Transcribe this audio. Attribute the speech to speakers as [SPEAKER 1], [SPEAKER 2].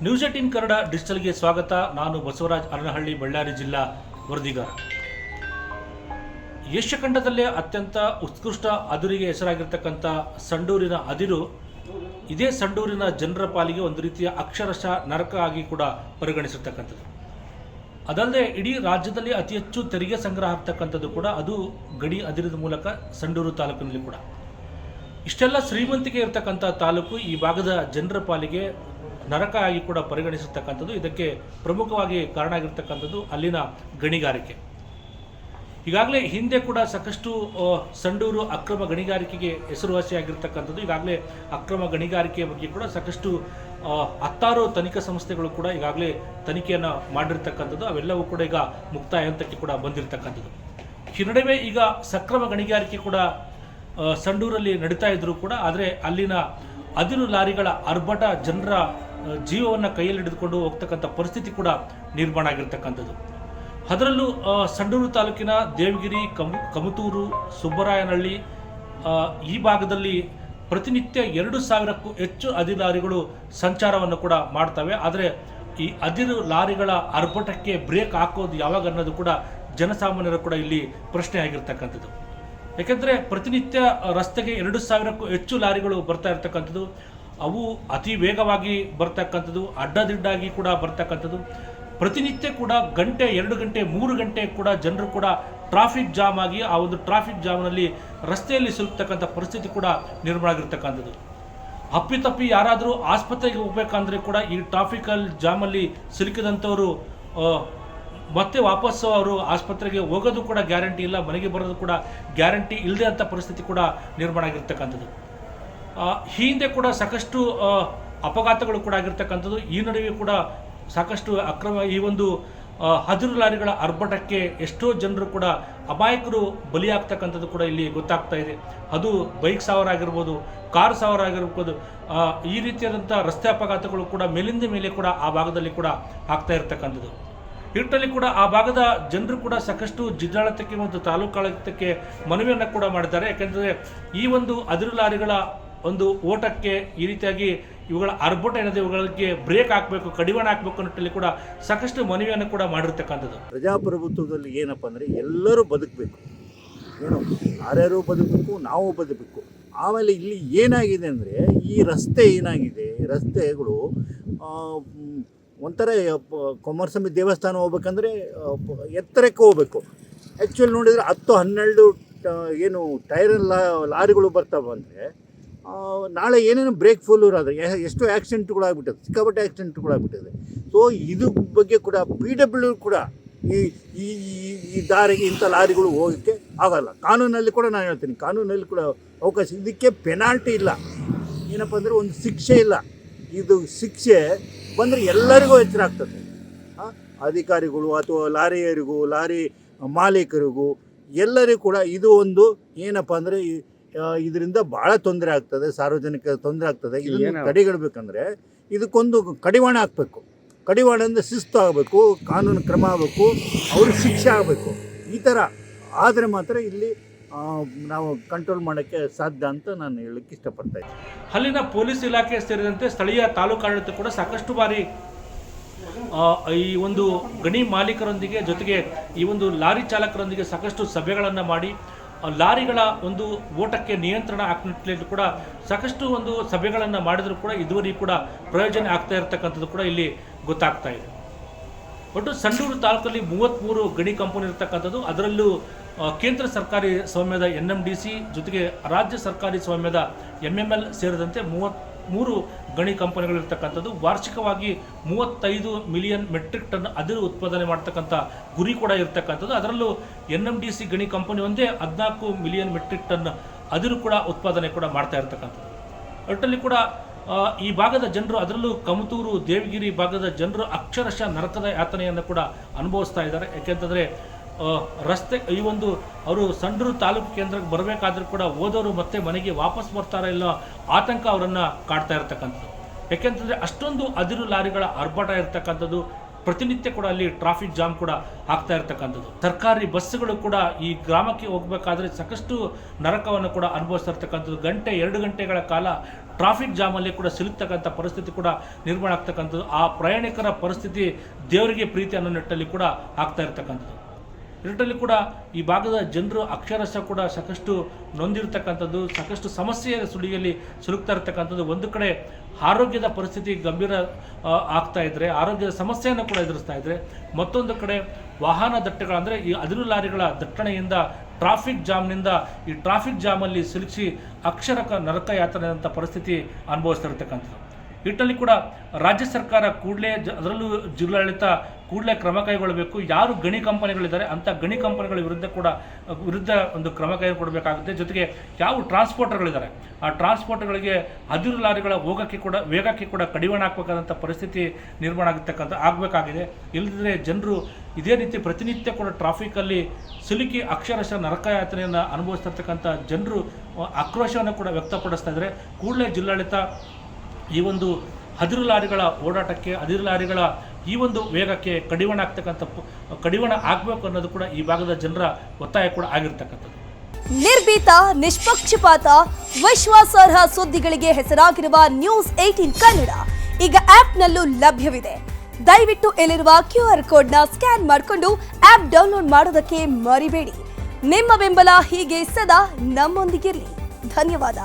[SPEAKER 1] News18 Kannada ಡಿಜಿಟಲ್ಗೆ ಸ್ವಾಗತ. ನಾನು ಬಸವರಾಜ್ ಅರನಹಳ್ಳಿ, ಬಳ್ಳಾರಿ ಜಿಲ್ಲಾ ವರದಿಗಾರ. ಏಷ್ಯಾ ಖಂಡದಲ್ಲೇ ಅತ್ಯಂತ ಉತ್ಕೃಷ್ಟ ಅದಿರಿಗೆ ಹೆಸರಾಗಿರ್ತಕ್ಕಂಥ ಸಂಡೂರಿನ ಅದಿರು ಇದೇ ಸಂಡೂರಿನ ಜನರ ಪಾಲಿಗೆ ಒಂದು ರೀತಿಯ ಅಕ್ಷರಶಃ ನರಕ ಆಗಿ ಕೂಡ ಪರಿಗಣಿಸಿರ್ತಕ್ಕಂಥದ್ದು. ಅದಲ್ಲದೆ ಇಡೀ ರಾಜ್ಯದಲ್ಲಿ ಅತಿ ಹೆಚ್ಚು ತೆರಿಗೆ ಸಂಗ್ರಹ ಆಗ್ತಕ್ಕಂಥದ್ದು ಕೂಡ ಅದು ಗಡಿ ಅದಿರದ ಮೂಲಕ ಸಂಡೂರು ತಾಲೂಕಿನಲ್ಲಿ ಕೂಡ. ಇಷ್ಟೆಲ್ಲ ಶ್ರೀಮಂತಿಕೆ ಇರತಕ್ಕಂಥ ತಾಲೂಕು ಈ ಭಾಗದ ಜನರ ಪಾಲಿಗೆ ನರಕ ಆಗಿ ಕೂಡ ಪರಿಗಣಿಸಿರ್ತಕ್ಕಂಥದ್ದು. ಇದಕ್ಕೆ ಪ್ರಮುಖವಾಗಿ ಕಾರಣ ಆಗಿರ್ತಕ್ಕಂಥದ್ದು ಅಲ್ಲಿನ ಗಣಿಗಾರಿಕೆ. ಈಗಾಗಲೇ ಹಿಂದೆ ಕೂಡ ಸಾಕಷ್ಟು ಸಂಡೂರು ಅಕ್ರಮ ಗಣಿಗಾರಿಕೆಗೆ ಹೆಸರುವಾಸಿಯಾಗಿರ್ತಕ್ಕಂಥದ್ದು. ಈಗಾಗಲೇ ಅಕ್ರಮ ಗಣಿಗಾರಿಕೆಯ ಬಗ್ಗೆ ಕೂಡ ಸಾಕಷ್ಟು 16 ತನಿಖಾ ಸಂಸ್ಥೆಗಳು ಕೂಡ ಈಗಾಗಲೇ ತನಿಖೆಯನ್ನು ಮಾಡಿರ್ತಕ್ಕಂಥದ್ದು. ಅವೆಲ್ಲವೂ ಕೂಡ ಈಗ ಮುಕ್ತಾಯ ಹಂತಕ್ಕೆ ಕೂಡ ಬಂದಿರತಕ್ಕಂಥದ್ದು. ಈ ನಡುವೆ ಈಗ ಸಕ್ರಮ ಗಣಿಗಾರಿಕೆ ಕೂಡ ಸಂಡೂರಲ್ಲಿ ನಡೀತಾ ಇದ್ದರೂ ಕೂಡ ಆದರೆ ಅಲ್ಲಿನ ಅದಿರು ಲಾರಿಗಳ ಅರ್ಭಟ ಜನರ ಜೀವವನ್ನು ಕೈಯಲ್ಲಿ ಹಿಡಿದುಕೊಂಡು ಹೋಗ್ತಕ್ಕಂಥ ಪರಿಸ್ಥಿತಿ ಕೂಡ ನಿರ್ಮಾಣ ಆಗಿರ್ತಕ್ಕಂಥದ್ದು. ಅದರಲ್ಲೂ ಸಂಡೂರು ತಾಲೂಕಿನ ದೇವಗಿರಿ, ಕಮತೂರು, ಸುಬ್ಬರಾಯನಹಳ್ಳಿ ಈ ಭಾಗದಲ್ಲಿ ಪ್ರತಿನಿತ್ಯ 2,000ಕ್ಕೂ ಹೆಚ್ಚು ಅದಿರು ಲಾರಿಗಳು ಸಂಚಾರವನ್ನು ಕೂಡ ಮಾಡ್ತವೆ. ಆದರೆ ಈ ಅದಿರು ಲಾರಿಗಳ ಅರ್ಭಟಕ್ಕೆ ಬ್ರೇಕ್ ಹಾಕೋದು ಯಾವಾಗ ಅನ್ನೋದು ಕೂಡ ಜನಸಾಮಾನ್ಯರು ಕೂಡ ಇಲ್ಲಿ ಪ್ರಶ್ನೆ ಆಗಿರ್ತಕ್ಕಂಥದ್ದು. ಯಾಕೆಂದರೆ ಪ್ರತಿನಿತ್ಯ ರಸ್ತೆಗೆ 2,000ಕ್ಕೂ ಹೆಚ್ಚು ಲಾರಿಗಳು ಬರ್ತಾ ಇರ್ತಕ್ಕಂಥದ್ದು. ಅವು ಅತಿ ವೇಗವಾಗಿ ಬರ್ತಕ್ಕಂಥದ್ದು, ಅಡ್ಡದಿಡ್ಡಾಗಿ ಕೂಡ ಬರ್ತಕ್ಕಂಥದ್ದು. ಪ್ರತಿನಿತ್ಯ ಕೂಡ ಗಂಟೆ, 2 ಗಂಟೆ, 3 ಗಂಟೆ ಕೂಡ ಜನರು ಕೂಡ ಟ್ರಾಫಿಕ್ ಜಾಮ್ ಆಗಿ ಆ ಒಂದು ಟ್ರಾಫಿಕ್ ಜಾಮ್ನಲ್ಲಿ ರಸ್ತೆಯಲ್ಲಿ ಸಿಲುಕ್ತಕ್ಕಂಥ ಪರಿಸ್ಥಿತಿ ಕೂಡ ನಿರ್ಮಾಣ ಆಗಿರ್ತಕ್ಕಂಥದ್ದು. ಅಪ್ಪಿತಪ್ಪಿ ಯಾರಾದರೂ ಆಸ್ಪತ್ರೆಗೆ ಹೋಗ್ಬೇಕಂದ್ರೆ ಕೂಡ ಈ ಟ್ರಾಫಿಕಲ್ ಜಾಮಲ್ಲಿ ಸಿಲುಕಿದಂಥವರು ಮತ್ತೆ ವಾಪಸ್ಸು ಅವರು ಆಸ್ಪತ್ರೆಗೆ ಹೋಗೋದು ಕೂಡ ಗ್ಯಾರಂಟಿ ಇಲ್ಲ, ಮನೆಗೆ ಬರೋದು ಕೂಡ ಗ್ಯಾರಂಟಿ ಇಲ್ಲದೆ ಅಂಥ ಪರಿಸ್ಥಿತಿ ಕೂಡ ನಿರ್ಮಾಣ ಆಗಿರ್ತಕ್ಕಂಥದ್ದು. ಹಿಂದೆ ಕೂಡ ಸಾಕಷ್ಟು ಅಪಘಾತಗಳು ಕೂಡ ಆಗಿರ್ತಕ್ಕಂಥದ್ದು. ಈ ನಡುವೆ ಕೂಡ ಸಾಕಷ್ಟು ಅಕ್ರಮ ಈ ಒಂದು ಅದಿರು ಲಾರಿಗಳ ಅರ್ಭಟಕ್ಕೆ ಎಷ್ಟೋ ಜನರು ಕೂಡ ಅಮಾಯಕರು ಬಲಿಯಾಗ್ತಕ್ಕಂಥದ್ದು ಕೂಡ ಇಲ್ಲಿ ಗೊತ್ತಾಗ್ತಾ ಇದೆ. ಅದು ಬೈಕ್ ಸವಾರ ಆಗಿರ್ಬೋದು, ಕಾರ್ ಸವಾರ ಆಗಿರ್ಬೋದು. ಈ ರೀತಿಯಾದಂಥ ರಸ್ತೆ ಅಪಘಾತಗಳು ಕೂಡ ಮೇಲಿಂದ ಮೇಲೆ ಕೂಡ ಆ ಭಾಗದಲ್ಲಿ ಕೂಡ ಆಗ್ತಾ ಇರ್ತಕ್ಕಂಥದ್ದು. ಇಟ್ಟಲ್ಲಿ ಕೂಡ ಆ ಭಾಗದ ಜನರು ಕೂಡ ಸಾಕಷ್ಟು ಜಿಲ್ಲಾಡಳಿತಕ್ಕೆ ಮತ್ತು ತಾಲೂಕು ಆಡಳಿತಕ್ಕೆ ಮನವಿಯನ್ನು ಕೂಡ ಮಾಡಿದ್ದಾರೆ. ಯಾಕೆಂದರೆ ಈ ಒಂದು ಅದಿರು ಲಾರಿಗಳ ಒಂದು ಓಟಕ್ಕೆ ಈ ರೀತಿಯಾಗಿ ಇವುಗಳ ಅರ್ಭಟ ಏನಿದೆ ಇವುಗಳಿಗೆ ಬ್ರೇಕ್ ಹಾಕಬೇಕು, ಕಡಿವಾಣ ಹಾಕಬೇಕು ಅನ್ನೋಲ್ಲಿ ಕೂಡ ಸಾಕಷ್ಟು ಮನವಿಯನ್ನು ಕೂಡ ಮಾಡಿರ್ತಕ್ಕಂಥದ್ದು.
[SPEAKER 2] ಪ್ರಜಾಪ್ರಭುತ್ವದಲ್ಲಿ ಏನಪ್ಪ ಅಂದರೆ ಎಲ್ಲರೂ ಬದುಕಬೇಕು, ಏನು ಯಾರ್ಯಾರು ಬದುಕಬೇಕು, ನಾವು ಬದುಕಬೇಕು. ಆಮೇಲೆ ಇಲ್ಲಿ ಏನಾಗಿದೆ ಅಂದರೆ ಈ ರಸ್ತೆ ಏನಾಗಿದೆ, ರಸ್ತೆಗಳು ಒಂಥರ ಕುಮಾರಸ್ವಾಮಿ ದೇವಸ್ಥಾನ ಹೋಗ್ಬೇಕಂದ್ರೆ ಎತ್ತರಕ್ಕೆ ಹೋಗಬೇಕು. ಆ್ಯಕ್ಚುಲಿ ನೋಡಿದರೆ 10-12 ಏನು ಟೈರ್ ಲಾರಿಗಳು ಬರ್ತಾವೆ ಅಂದರೆ ನಾಳೆ ಏನೇನು ಬ್ರೇಕ್ ಫೇಲ್ಯೂರ್ ಆದರೆ ಎಷ್ಟೋ ಆ್ಯಕ್ಸಿಡೆಂಟ್ಗಳಾಗ್ಬಿಟ್ಟದೆ, ಸಿಕ್ಕಾಪಟ್ಟೆ ಆ್ಯಕ್ಸಿಡೆಂಟ್ಗಳಾಗ್ಬಿಟ್ಟಿದೆ. ಸೊ ಇದು ಬಗ್ಗೆ ಕೂಡ PW ಕೂಡ ಈ ದಾರಿಗೆ ಇಂಥ ಲಾರಿಗಳು ಹೋಗೋಕ್ಕೆ ಆಗೋಲ್ಲ. ಕಾನೂನಲ್ಲಿ ಕೂಡ ನಾನು ಹೇಳ್ತೀನಿ, ಕಾನೂನಲ್ಲಿ ಕೂಡ ಅವಕಾಶ, ಇದಕ್ಕೆ ಪೆನಾಲ್ಟಿ ಇಲ್ಲ. ಏನಪ್ಪ ಅಂದರೆ ಒಂದು ಶಿಕ್ಷೆ ಇಲ್ಲ. ಇದು ಶಿಕ್ಷೆ ಬಂದರೆ ಎಲ್ಲರಿಗೂ ಎಚ್ಚರ ಆಗ್ತದೆ. ಅಧಿಕಾರಿಗಳು ಅಥವಾ ಲಾರಿಯರಿಗೂ, ಲಾರಿ ಮಾಲೀಕರಿಗೂ ಎಲ್ಲರಿಗೂ ಕೂಡ ಇದು ಒಂದು ಏನಪ್ಪ ಅಂದರೆ ಇದರಿಂದ ಭಾಳ ತೊಂದರೆ ಆಗ್ತದೆ, ಸಾರ್ವಜನಿಕ ತೊಂದರೆ ಆಗ್ತದೆ. ಇದನ್ನು ತಡೆಗಟ್ಟಬೇಕಂದ್ರೆ ಇದಕ್ಕೊಂದು ಕಡಿವಾಣ ಹಾಕಬೇಕು. ಕಡಿವಾಣ ಅಂದರೆ ಶಿಸ್ತು ಆಗಬೇಕು, ಕಾನೂನು ಕ್ರಮ ಆಗಬೇಕು, ಅವ್ರಿಗೆ ಶಿಕ್ಷೆ ಆಗಬೇಕು. ಈ ಥರ ಆದರೆ ಮಾತ್ರ ಇಲ್ಲಿ ನಾವು ಕಂಟ್ರೋಲ್ ಮಾಡೋಕ್ಕೆ ಸಾಧ್ಯ ಅಂತ ನಾನು ಹೇಳಕ್ಕೆ ಇಷ್ಟಪಡ್ತಾ ಇದ್ದೀನಿ.
[SPEAKER 1] ಅಲ್ಲಿನ ಪೊಲೀಸ್ ಇಲಾಖೆ ಸೇರಿದಂತೆ ಸ್ಥಳೀಯ ತಾಲೂಕು ಆಡಳಿತ ಕೂಡ ಸಾಕಷ್ಟು ಬಾರಿ ಈ ಒಂದು ಗಣಿ ಮಾಲೀಕರೊಂದಿಗೆ ಜೊತೆಗೆ ಈ ಒಂದು ಲಾರಿ ಚಾಲಕರೊಂದಿಗೆ ಸಾಕಷ್ಟು ಸಭೆಗಳನ್ನು ಮಾಡಿ ಲಾರಿಗಳ ಒಂದು ಓಟಕ್ಕೆ ನಿಯಂತ್ರಣ ಹಾಕಲಿಕ್ಕೆ ಕೂಡ ಸಾಕಷ್ಟು ಒಂದು ಸಭೆಗಳನ್ನು ಮಾಡಿದರೂ ಕೂಡ ಇದುವರೆಗೂ ಕೂಡ ಪ್ರಯೋಜನ ಆಗ್ತಾ ಇರತಕ್ಕಂಥದ್ದು ಕೂಡ ಇಲ್ಲಿ ಗೊತ್ತಾಗ್ತಾ ಇದೆ. ಒಟ್ಟು ಸಂಡೂರು ತಾಲೂಕಲ್ಲಿ 33 ಗಣಿ ಕಂಪನಿ ಇರತಕ್ಕಂಥದ್ದು. ಅದರಲ್ಲೂ ಕೇಂದ್ರ ಸರ್ಕಾರಿ ಸ್ವಾಮ್ಯದ NMDC ಜೊತೆಗೆ ರಾಜ್ಯ ಸರ್ಕಾರಿ ಸ್ವಾಮ್ಯದ MML ಸೇರಿದಂತೆ 33 ಗಣಿ ಕಂಪನಿಗಳಿರ್ತಕ್ಕಂಥದ್ದು. ವಾರ್ಷಿಕವಾಗಿ 35 ಮಿಲಿಯನ್ ಮೆಟ್ರಿಕ್ ಟನ್ ಅದಿರು ಉತ್ಪಾದನೆ ಮಾಡ್ತಕ್ಕಂಥ ಗುರಿ ಕೂಡ ಇರತಕ್ಕಂಥದ್ದು. ಅದರಲ್ಲೂ NMDC ಗಣಿ ಕಂಪನಿ ಒಂದೇ 14 ಮಿಲಿಯನ್ ಮೆಟ್ರಿಕ್ ಟನ್ ಅದಿರು ಕೂಡ ಉತ್ಪಾದನೆ ಕೂಡ ಮಾಡ್ತಾ ಇರತಕ್ಕಂಥದ್ದು. ಒಟ್ಟಲ್ಲಿ ಕೂಡ ಈ ಭಾಗದ ಜನರು, ಅದರಲ್ಲೂ ಕಮತೂರು, ದೇವಗಿರಿ ಭಾಗದ ಜನರು ಅಕ್ಷರಶಃ ನರಕದ ಯಾತನೆಯನ್ನು ಕೂಡ ಅನುಭವಿಸ್ತಾ ಇದ್ದಾರೆ. ಯಾಕೆಂತಂದರೆ ರಸ್ತೆ ಈ ಒಂದು ಅವರು ಸಂಡೂರು ತಾಲೂಕು ಕೇಂದ್ರಕ್ಕೆ ಬರಬೇಕಾದ್ರೂ ಕೂಡ ಹೋದವರು ಮತ್ತೆ ಮನೆಗೆ ವಾಪಸ್ ಬರ್ತಾರೋ ಇಲ್ಲ ಆತಂಕ ಅವರನ್ನು ಕಾಡ್ತಾ ಇರ್ತಕ್ಕಂಥದ್ದು. ಯಾಕೆಂತಂದರೆ ಅಷ್ಟೊಂದು ಅದಿರು ಲಾರಿಗಳ ಅರ್ಭಟ ಇರ್ತಕ್ಕಂಥದ್ದು. ಪ್ರತಿನಿತ್ಯ ಕೂಡ ಅಲ್ಲಿ ಟ್ರಾಫಿಕ್ ಜಾಮ್ ಕೂಡ ಆಗ್ತಾ ಇರತಕ್ಕಂಥದ್ದು. ಸರ್ಕಾರಿ ಬಸ್ಸುಗಳು ಕೂಡ ಈ ಗ್ರಾಮಕ್ಕೆ ಹೋಗಬೇಕಾದ್ರೆ ಸಾಕಷ್ಟು ನರಕವನ್ನು ಕೂಡ ಅನುಭವಿಸ್ತಾ ಇರ್ತಕ್ಕಂಥದ್ದು. 2 ಗಂಟೆಗಳ ಕಾಲ ಟ್ರಾಫಿಕ್ ಜಾಮಲ್ಲಿ ಕೂಡ ಸಿಲುಕ್ತಕ್ಕಂಥ ಪರಿಸ್ಥಿತಿ ಕೂಡ ನಿರ್ಮಾಣ ಆಗ್ತಕ್ಕಂಥದ್ದು. ಆ ಪ್ರಯಾಣಿಕರ ಪರಿಸ್ಥಿತಿ ದೇವರಿಗೆ ಪ್ರೀತಿ ಅನ್ನೋ ನಿಟ್ಟಲ್ಲಿ ಕೂಡ ಆಗ್ತಾ ಇರ್ತಕ್ಕಂಥದ್ದು. ಇದರಲ್ಲಿ ಕೂಡ ಈ ಭಾಗದ ಜನರು ಅಕ್ಷರಶಃ ಕೂಡ ಸಾಕಷ್ಟು ನೊಂದಿರ್ತಕ್ಕಂಥದ್ದು, ಸಾಕಷ್ಟು ಸಮಸ್ಯೆಯ ಸುಳಿಯಲ್ಲಿ ಸಿಲುಕ್ತಾ ಇರ್ತಕ್ಕಂಥದ್ದು. ಒಂದು ಕಡೆ ಆರೋಗ್ಯದ ಪರಿಸ್ಥಿತಿ ಗಂಭೀರ ಆಗ್ತಾ ಇದ್ದರೆ, ಆರೋಗ್ಯದ ಸಮಸ್ಯೆಯನ್ನು ಕೂಡ ಎದುರಿಸ್ತಾ ಇದ್ದರೆ, ಮತ್ತೊಂದು ಕಡೆ ವಾಹನ ದಟ್ಟಣೆಗಳು ಅಂದರೆ ಈ ಅದಿರು ಲಾರಿಗಳ ದಟ್ಟಣೆಯಿಂದ ಟ್ರಾಫಿಕ್ ಜಾಮ್ನಿಂದ ಈ ಟ್ರಾಫಿಕ್ ಜಾಮಲ್ಲಿ ಸಿಲುಕಿಸಿ ನರಕ ಯಾತನೆ ಅಂತ ಪರಿಸ್ಥಿತಿ ಅನುಭವಿಸ್ತಾ ಇರ್ತಕ್ಕಂಥದ್ದು. ಇದರಲ್ಲಿ ಕೂಡ ರಾಜ್ಯ ಸರ್ಕಾರ ಕೂಡಲೇ ಅದರಲ್ಲೂ ಜಿಲ್ಲಾಡಳಿತ ಕೂಡಲೇ ಕ್ರಮ ಕೈಗೊಳ್ಳಬೇಕು. ಯಾರು ಗಣಿ ಕಂಪನಿಗಳಿದ್ದಾರೆ ಅಂಥ ಗಣಿ ಕಂಪನಿಗಳ ವಿರುದ್ಧ ಒಂದು ಕ್ರಮ ಕೈಗೊಳ್ಳಬೇಕಾಗುತ್ತೆ. ಜೊತೆಗೆ ಯಾವ ಟ್ರಾನ್ಸ್ಪೋರ್ಟರ್ಗಳಿದ್ದಾರೆ ಆ ಟ್ರಾನ್ಸ್ಪೋರ್ಟರ್ಗಳಿಗೆ ಅದಿರು ಲಾರಿಗಳ ವೇಗಕ್ಕೆ ಕೂಡ ಕಡಿವಾಣ ಹಾಕಬೇಕಾದಂಥ ಪರಿಸ್ಥಿತಿ ನಿರ್ಮಾಣ ಆಗಬೇಕಾಗಿದೆ. ಇಲ್ಲದಿದ್ದರೆ ಜನರು ಇದೇ ರೀತಿ ಪ್ರತಿನಿತ್ಯ ಕೂಡ ಟ್ರಾಫಿಕಲ್ಲಿ ಸಿಲುಕಿ ಅಕ್ಷರಶಃ ನರಕಯಾತನೆಯನ್ನು ಅನುಭವಿಸ್ತಿರ್ತಕ್ಕಂಥ ಜನರು ಆಕ್ರೋಶವನ್ನು ಕೂಡ ವ್ಯಕ್ತಪಡಿಸ್ತಾ ಇದ್ದಾರೆ. ಕೂಡಲೇ ಜಿಲ್ಲಾಡಳಿತ ಈ ಒಂದು ಅದಿರು ಲಾರಿಗಳ ಓಡಾಟಕ್ಕೆ, ಅದಿರು ಲಾರಿಗಳ ಈ ಒಂದು ವೇಗಕ್ಕೆ ಕಡಿವಾಣ ಆಗಬೇಕು ಅನ್ನೋದು ಕೂಡ ಈ ಭಾಗದ ಜನರ ಒತ್ತಾಯ ಕೂಡ ಆಗಿರ್ತಕ್ಕಂಥದ್ದು.
[SPEAKER 3] ನಿರ್ಭೀತ, ನಿಷ್ಪಕ್ಷಪಾತ, ವಿಶ್ವಾಸಾರ್ಹ ಸುದ್ದಿಗಳಿಗೆ ಹೆಸರಾಗಿರುವ ನ್ಯೂಸ್ 18 ಕನ್ನಡ ಈಗ ಆಪ್ನಲ್ಲೂ ಲಭ್ಯವಿದೆ. ದಯವಿಟ್ಟು ಇಲ್ಲಿರುವ QR ಕೋಡ್ನ ಸ್ಕ್ಯಾನ್ ಮಾಡಿಕೊಂಡು ಆಪ್ ಡೌನ್ಲೋಡ್ ಮಾಡೋದಕ್ಕೆ ಮರಿಬೇಡಿ. ನಿಮ್ಮ ಬೆಂಬಲ ಹೀಗೆ ಸದಾ ನಮ್ಮೊಂದಿಗಿರಲಿ. ಧನ್ಯವಾದ.